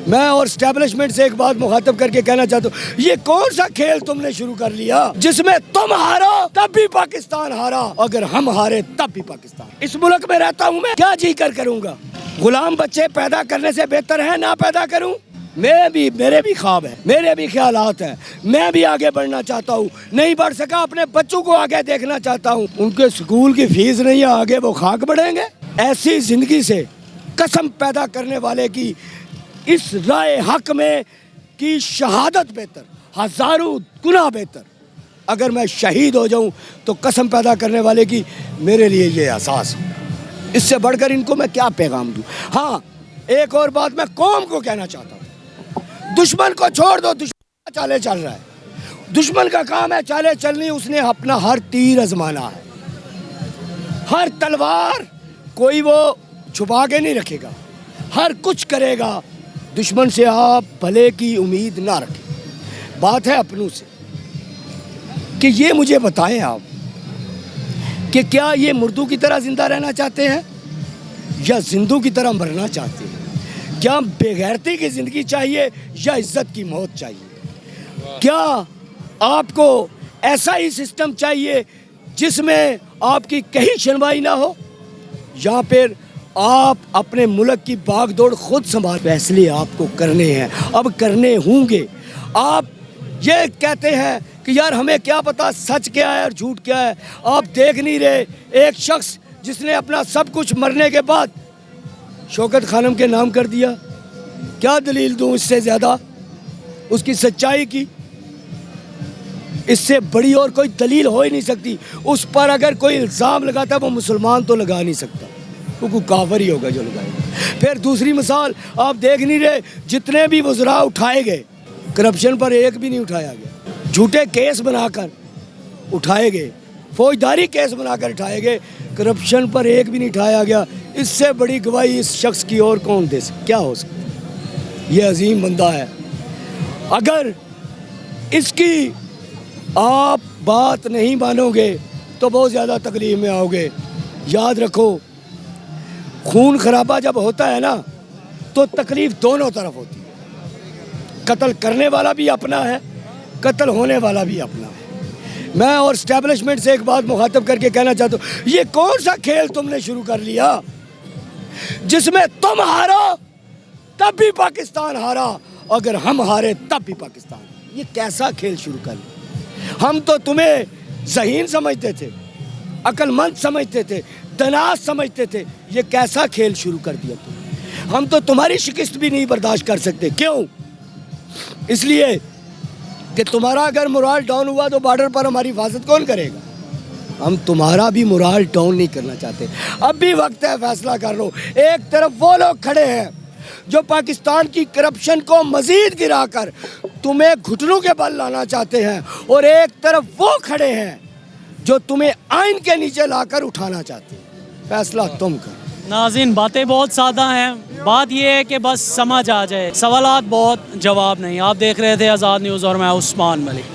میں اور اسٹیبلشمنٹ سے ایک بات مخاطب کر کے کہنا چاہتا ہوں، یہ کون سا کھیل تم نے شروع کر لیا جس میں تم ہارو تب بھی پاکستان ہارا، اگر ہم ہارے تب بھی پاکستان۔ اس ملک میں رہتا ہوں، میں کیا جی کر کروں گا؟ غلام بچے پیدا کرنے سے بہتر ہے نہ پیدا کروں؟ میرے بھی خواب ہیں، میرے بھی خیالات ہیں، میں بھی آگے بڑھنا چاہتا ہوں، نہیں بڑھ سکا اپنے بچوں کو آگے دیکھنا چاہتا ہوں، ان کے سکول کی فیس نہیں ہے، آگے وہ خاک بڑھیں گے۔ ایسی زندگی سے قسم پیدا کرنے والے کی اس رائے حق میں کی شہادت بہتر، ہزاروں گنا بہتر۔ اگر میں شہید ہو جاؤں تو قسم پیدا کرنے والے کی میرے لیے یہ احساس ہے، اس سے بڑھ کر ان کو میں کیا پیغام دوں۔ ہاں، ایک اور بات میں قوم کو کہنا چاہتا ہوں، دشمن کو چھوڑ دو، دشمن چالے چل رہا ہے، دشمن کا کام ہے چالے چلنی، اس نے اپنا ہر تیر آزمانا ہے، ہر تلوار کوئی وہ چھپا کے نہیں رکھے گا، ہر کچھ کرے گا۔ دشمن سے آپ بھلے کی امید نہ رکھیں۔ بات ہے اپنوں سے کہ یہ مجھے بتائیں آپ کہ کیا یہ مردوں کی طرح زندہ رہنا چاہتے ہیں یا زندوں کی طرح مرنا چاہتے ہیں؟ کیا بے غیرتی کی زندگی چاہیے یا عزت کی موت چاہیے؟ کیا آپ کو ایسا ہی سسٹم چاہیے جس میں آپ کی کہیں شنوائی نہ ہو، یا پھر آپ اپنے ملک کی باغ دوڑ خود سنبھال؟ فیصلے آپ کو کرنے ہیں، اب کرنے ہوں گے۔ آپ یہ کہتے ہیں کہ یار ہمیں کیا پتا سچ کیا ہے اور جھوٹ کیا ہے، آپ دیکھ نہیں رہے ایک شخص جس نے اپنا سب کچھ مرنے کے بعد شوکت خانم کے نام کر دیا، کیا دلیل دوں اس سے زیادہ اس کی سچائی کی؟ اس سے بڑی اور کوئی دلیل ہو ہی نہیں سکتی۔ اس پر اگر کوئی الزام لگاتا ہے وہ مسلمان تو لگا نہیں سکتا، وہ کوئی کافر ہی ہوگا جو لگائے گا۔ پھر دوسری مثال آپ دیکھ نہیں رہے، جتنے بھی وزراء اٹھائے گئے کرپشن پر ایک بھی نہیں اٹھایا گیا، جھوٹے کیس بنا کر اٹھائے گئے، فوجداری کیس بنا کر اٹھائے گئے، کرپشن پر ایک بھی نہیں اٹھایا گیا۔ اس سے بڑی گواہی اس شخص کی اور کون دے سکتا؟ کیا ہو سکتا؟ یہ عظیم بندہ ہے، اگر اس کی آپ بات نہیں مانو گے تو بہت زیادہ تکلیف میں آؤ گے۔ یاد رکھو، خون خرابہ جب ہوتا ہے نا تو تکلیف دونوں طرف ہوتی ہے، قتل کرنے والا بھی اپنا ہے، قتل ہونے والا بھی اپنا ہے۔ میں اور اسٹیبلشمنٹ سے ایک بات مخاطب کر کے کہنا چاہتا ہوں، یہ کون سا کھیل تم نے شروع کر لیا جس میں تم ہارو تب بھی پاکستان ہارا، اگر ہم ہارے تب بھی پاکستان؟ یہ کیسا کھیل شروع کر لیا؟ ہم تو تمہیں ذہین سمجھتے تھے، عقل مند سمجھتے تھے، دناس سمجھتے تھے، یہ کیسا کھیل شروع کر دیا تم؟ ہم تو تمہاری شکست بھی نہیں برداشت کر سکتے۔ کیوں؟ اس لیے کہ تمہارا اگر مورال ڈاؤن ہوا تو بارڈر پر ہماری حفاظت کون کرے گا؟ ہم تمہارا بھی مورال ڈاؤن نہیں کرنا چاہتے۔ اب بھی وقت ہے، فیصلہ کر لو۔ ایک طرف وہ لوگ کھڑے ہیں جو پاکستان کی کرپشن کو مزید گرا کر تمہیں گھٹنوں کے بل لانا چاہتے ہیں، اور ایک طرف وہ کھڑے ہیں جو تمہیں آئین کے نیچے لا کر اٹھانا چاہتے ہیں۔ فیصلہ تم کرو۔ ناظرین، باتیں بہت سادہ ہیں، بات یہ ہے کہ بس سمجھ آ جائے، سوالات بہت، جواب نہیں۔ آپ دیکھ رہے تھے آزاد نیوز اور میں عثمان ملک۔